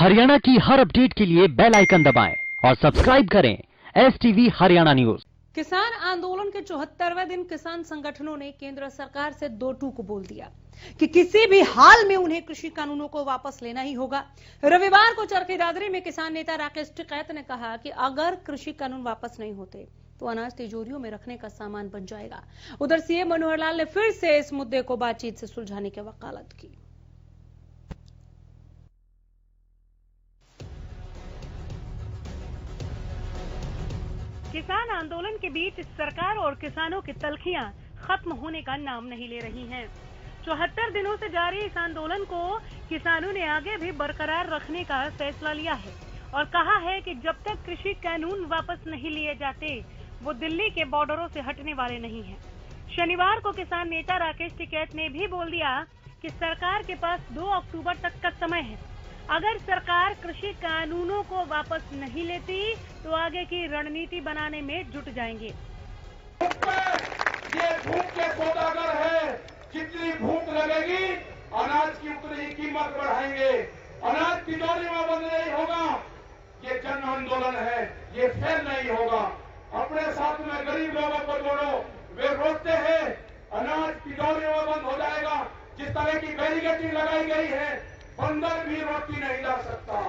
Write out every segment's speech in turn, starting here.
हरियाणा की हर अपडेट के लिए बेल आइकन दबाएं और सब्सक्राइब करें STV हरियाणा न्यूज। किसान आंदोलन के 74वें दिन किसान संगठनों ने केंद्र सरकार से दो टूक बोल दिया कि किसी भी हाल में उन्हें कृषि कानूनों को वापस लेना ही होगा। रविवार को चरखी दादरी में किसान नेता राकेश टिकैत ने कहा कि अगर कृषि कानून वापस नहीं होते तो अनाज तिजोरियों में रखने का सामान बन जाएगा। उधर सीएम मनोहर लाल ने फिर से इस मुद्दे को बातचीत से सुलझाने की वकालत की। किसान आंदोलन के बीच सरकार और किसानों की तल्खियां खत्म होने का नाम नहीं ले रही हैं। 74 दिनों से जारी इस आंदोलन को किसानों ने आगे भी बरकरार रखने का फैसला लिया है और कहा है कि जब तक कृषि कानून वापस नहीं लिए जाते वो दिल्ली के बॉर्डरों से हटने वाले नहीं हैं। शनिवार को किसान नेता राकेश टिकैत ने भी बोल दिया कि सरकार के पास 2 अक्टूबर तक का समय है। अगर सरकार कृषि कानूनों को वापस नहीं लेती तो आगे की रणनीति बनाने में जुट जाएंगे। ये भूख के सौदागर है, जितनी भूख लगेगी अनाज की उतनी कीमत बढ़ाएंगे। अनाज तिजोरी में बंद नहीं होगा। ये जन आंदोलन है, ये फेल नहीं होगा। अपने साथ में गरीब लोगों को जोड़ो, वे रोकते हैं अनाज तिजोरी में बंद हो जाएगा। जिस तरह की बैरिकेडिंग लगाई गई है, बंदर भी रोटी नहीं ला सकता,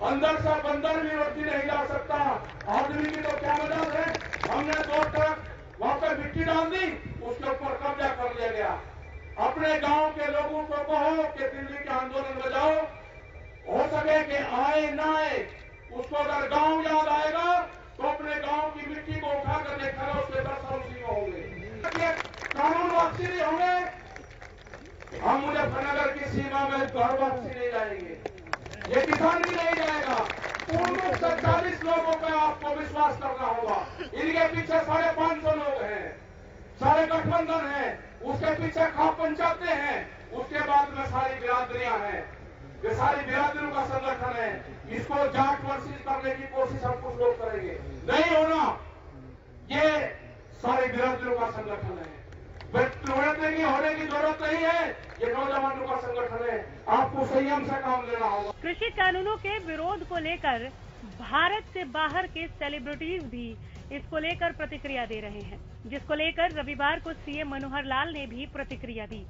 अंदर से बंदर भी रोटी नहीं ला सकता। आदमी की तो क्या मदद है। हमने 2 ट्रक वहां पर मिट्टी डाल दी, उसके ऊपर कब्जा कर लिया गया। अपने गांव के लोगों को कहो कि दिल्ली के आंदोलन में जाओ, हो सके कि आए ना आए, उसको अगर गांव याद आएगा तो अपने गांव की मिट्टी को उठाकर देखा उसके दर्शन उसी में होंगे। कानून वापसी नहीं होंगे। हम मुजफ्फरनगर की सीमा में घर वापसी नहीं जाएंगे, ये किसान भी नहीं जाएगा। पूर्ण 47 लोगों पे आपको विश्वास करना होगा। इनके पीछे 550 लोग हैं, सारे गठबंधन हैं, उसके पीछे खाप पंचायतें हैं, उसके बाद में सारी बिरादरियां हैं। ये सारी बिरादरियों का संगठन है। इसको जाट वर्सेस करने की कोशिश हम कुछ लोग करेंगे, नहीं होना। ये सारी बिरादरियों का संगठन है, होने की जरूरत नहीं है। ये नौजवानों का संगठन है, आपको संयम से काम लेना होगा। कृषि कानूनों के विरोध को लेकर भारत से बाहर के सेलिब्रिटीज भी इसको लेकर प्रतिक्रिया दे रहे हैं, जिसको लेकर रविवार को सीएम मनोहर लाल ने भी प्रतिक्रिया दी।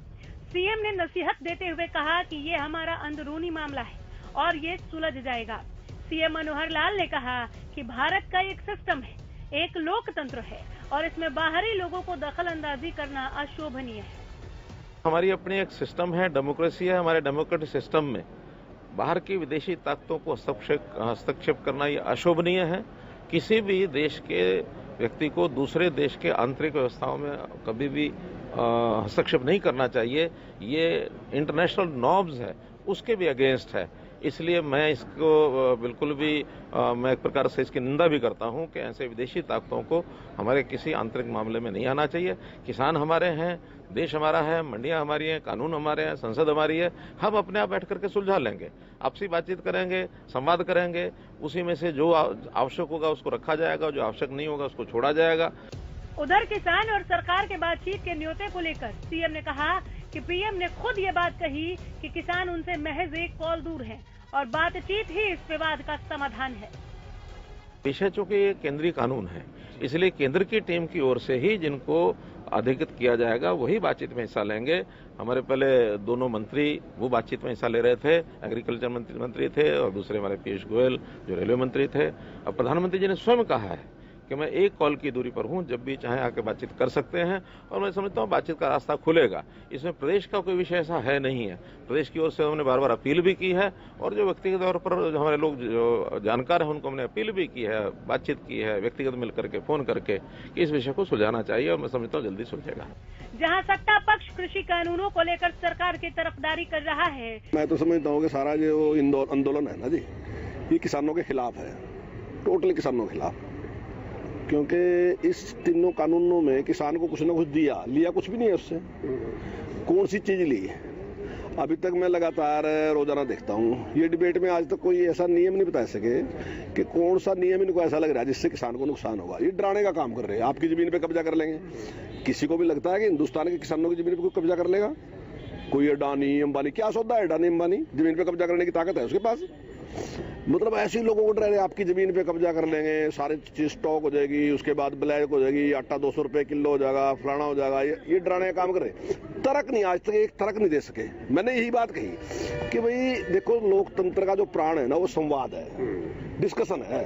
सीएम ने नसीहत देते हुए कहा कि ये हमारा अंदरूनी मामला है और ये सुलझ जाएगा। सीएम मनोहर लाल ने कहा कि भारत का एक सिस्टम है, एक लोकतंत्र है और इसमें बाहरी लोगों को दखल अंदाजी करना अशोभनीय है। हमारी अपनी एक सिस्टम है, डेमोक्रेसी है। हमारे डेमोक्रेटिक सिस्टम में बाहर की विदेशी ताकतों को हस्तक्षेप करना ये अशोभनीय है। किसी भी देश के व्यक्ति को दूसरे देश के आंतरिक व्यवस्थाओं में कभी भी हस्तक्षेप नहीं करना चाहिए। ये इंटरनेशनल नॉर्म्स है, उसके भी अगेंस्ट है। इसलिए मैं इसको बिल्कुल भी मैं एक प्रकार से इसकी निंदा भी करता हूं कि ऐसे विदेशी ताकतों को हमारे किसी आंतरिक मामले में नहीं आना चाहिए। किसान हमारे हैं, देश हमारा है, मंडियां हमारी हैं, कानून हमारे हैं, संसद हमारी है। हम अपने आप बैठ करके सुलझा लेंगे, आपसी बातचीत करेंगे, संवाद करेंगे। उसी में से जो आवश्यक होगा उसको रखा जाएगा, जो आवश्यक नहीं होगा उसको छोड़ा जाएगा। उधर किसान और सरकार के बातचीत के न्योते को लेकर सीएम ने कहा कि पीएम ने खुद ये बात कही कि किसान उनसे महज एक कॉल दूर हैं और बातचीत ही इस विवाद का समाधान है। विषय चूंकि ये केंद्रीय कानून है, इसलिए केंद्र की टीम की ओर से ही जिनको अधिकृत किया जाएगा वही बातचीत में हिस्सा लेंगे। हमारे पहले दोनों मंत्री वो बातचीत में हिस्सा ले रहे थे, एग्रीकल्चर मंत्री थे और दूसरे हमारे पीयूष गोयल जो रेलवे मंत्री थे। अब प्रधानमंत्री जी ने स्वयं कहा है कि मैं एक कॉल की दूरी पर हूं, जब भी चाहे आके बातचीत कर सकते हैं और मैं समझता हूं बातचीत का रास्ता खुलेगा। इसमें प्रदेश का कोई विषय ऐसा है नहीं है। प्रदेश की ओर से हमने बार बार अपील भी की है और जो व्यक्तिगत तौर पर जो हमारे लोग जो जानकार हैं उनको हमने अपील भी की है, बातचीत की है व्यक्तिगत मिलकर के, फोन करके कि इस विषय को सुलझाना चाहिए और मैं समझता हूँ जल्दी सुलझेगा। जहाँ सत्ता पक्ष कृषि कानूनों को लेकर सरकार की तरफदारी कर रहा है, मैं तो समझता हूँ कि सारा जो आंदोलन है ना जी, ये किसानों के खिलाफ है, टोटली किसानों के खिलाफ। क्योंकि इस तीनों कानूनों में किसान को कुछ ना कुछ लिया कुछ भी नहीं है उससे। कौन सी चीज ली? अभी तक मैं लगातार रोजाना देखता हूँ ये डिबेट में, आज तक कोई ऐसा नियम नहीं बता सके कि कौन सा नियम इनको ऐसा लग रहा है जिससे किसान को नुकसान होगा। ये डराने का काम कर रहे हैं। आपकी जमीन पे कब्जा कर लेंगे। किसी को भी लगता है कि हिंदुस्तान के किसानों की जमीन पे कोई कब्जा कर लेगा? कोई अडानी अंबानी, क्या सौदा है अडानी अंबानी? जमीन पे कब्जा करने की ताकत है उसके पास? मतलब ऐसे लोगों को डरा रहे आपकी जमीन पे कब्जा कर लेंगे, सारी चीज स्टॉक हो जाएगी, उसके बाद ब्लैक हो जाएगी, आटा 200 रुपए किलो हो जाएगा, फलाना हो जाएगा, ये डराने का काम करे। तर्क नहीं, आज तक एक तर्क नहीं दे सके। मैंने यही बात कही कि भाई देखो, लोकतंत्र का जो प्राण है ना वो संवाद है, डिस्कशन है,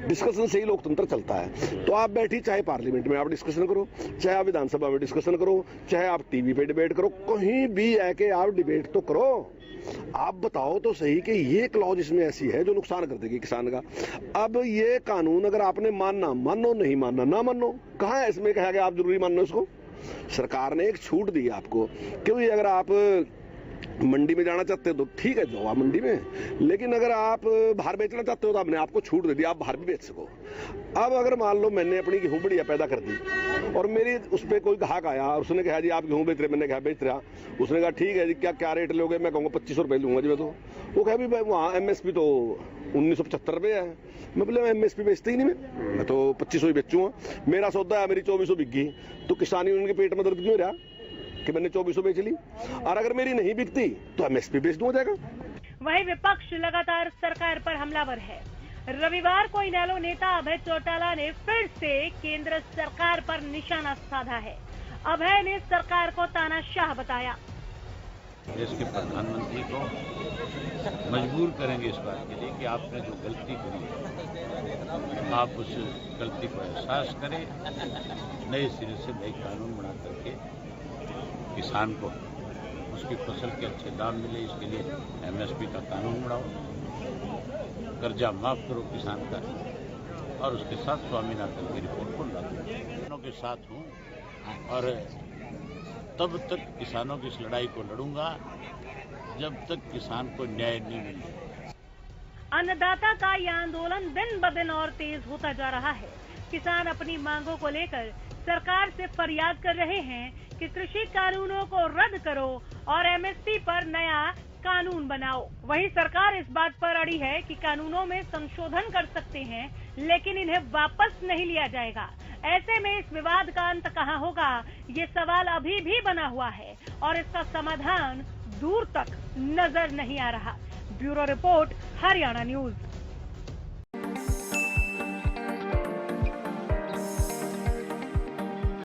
डिस्कशन से ही लोकतंत्र चलता है। तो आप बैठी, चाहे पार्लियामेंट में आप डिस्कशन करो, चाहे आप विधानसभा में डिस्कशन करो, चाहे आप टीवी पे डिबेट करो, कहीं भी आके आप डिबेट तो करो। आप बताओ तो सही कि ये क्लॉज इसमें ऐसी है जो नुकसान कर देगी किसान का। अब ये कानून अगर आपने मानना मानो, नहीं मानना ना मानो, कहाँ है इसमें कहा गया आप जरूरी मानो इसको? सरकार ने एक छूट दी आपको कि भाई अगर आप मंडी में जाना चाहते हो तो ठीक है, जाओ आप मंडी में, लेकिन अगर आप बाहर बेचना चाहते हो तो आपने आपको छूट दे दी, आप बाहर भी बेच सको। अब अगर मान लो मैंने अपनी गेहूं बढ़िया पैदा कर दी और मेरी उस पर कोई ग्राहक आया और उसने कहा जी आप गेहूं बेच रहे, मैंने कहा बेच रहा, उसने कहा ठीक है जी, क्या रेट लोगे? मैं कहूँगा 2500 रुपए लूंगा जी मैं तो। वो कहा भी वहाँ MSP तो 1975 रुपए है। मैं बोले MSP बेचते ही नहीं, मैं तो 2500 ही बेचूंगा, मेरा सौदा है, मेरी 2400 बिक गई, तो किसान यूनियन के पेट में दर्द क्यों रहा कि मैंने 2400 बेच ली? और अगर मेरी नहीं बिकती तो MSP बेच दूं, हो जाएगा। वहीं विपक्ष लगातार सरकार पर हमलावर है। रविवार को इनेलो नेता अभय चौटाला ने फिर से केंद्र सरकार पर निशाना साधा है। अभय ने सरकार को तानाशाह बताया। देश के प्रधानमंत्री को मजबूर करेंगे इस बात के लिए कि आपने जो गलती करी आप उस गलती को एहसास करें, नए सिरे से नए कानून बना करके किसान को उसकी फसल के अच्छे दाम मिले, इसके लिए MSP का कानून बनाओ, कर्जा माफ करो किसान का, और उसके साथ स्वामीनाथन की रिपोर्ट को लागू। किसानों के साथ हूँ और तब तक किसानों की इस लड़ाई को लड़ूंगा जब तक किसान को न्याय नहीं मिले। अन्नदाता का यह आंदोलन दिन ब दिन और तेज होता जा रहा है। किसान अपनी मांगों को लेकर सरकार से फरियाद कर रहे हैं कि कृषि कानूनों को रद्द करो और MSP पर नया कानून बनाओ। वहीं सरकार इस बात पर अड़ी है कि कानूनों में संशोधन कर सकते हैं, लेकिन इन्हें वापस नहीं लिया जाएगा। ऐसे में इस विवाद का अंत कहां होगा, ये सवाल अभी भी बना हुआ है और इसका समाधान दूर तक नजर नहीं आ रहा। Bureau report, Haryana news.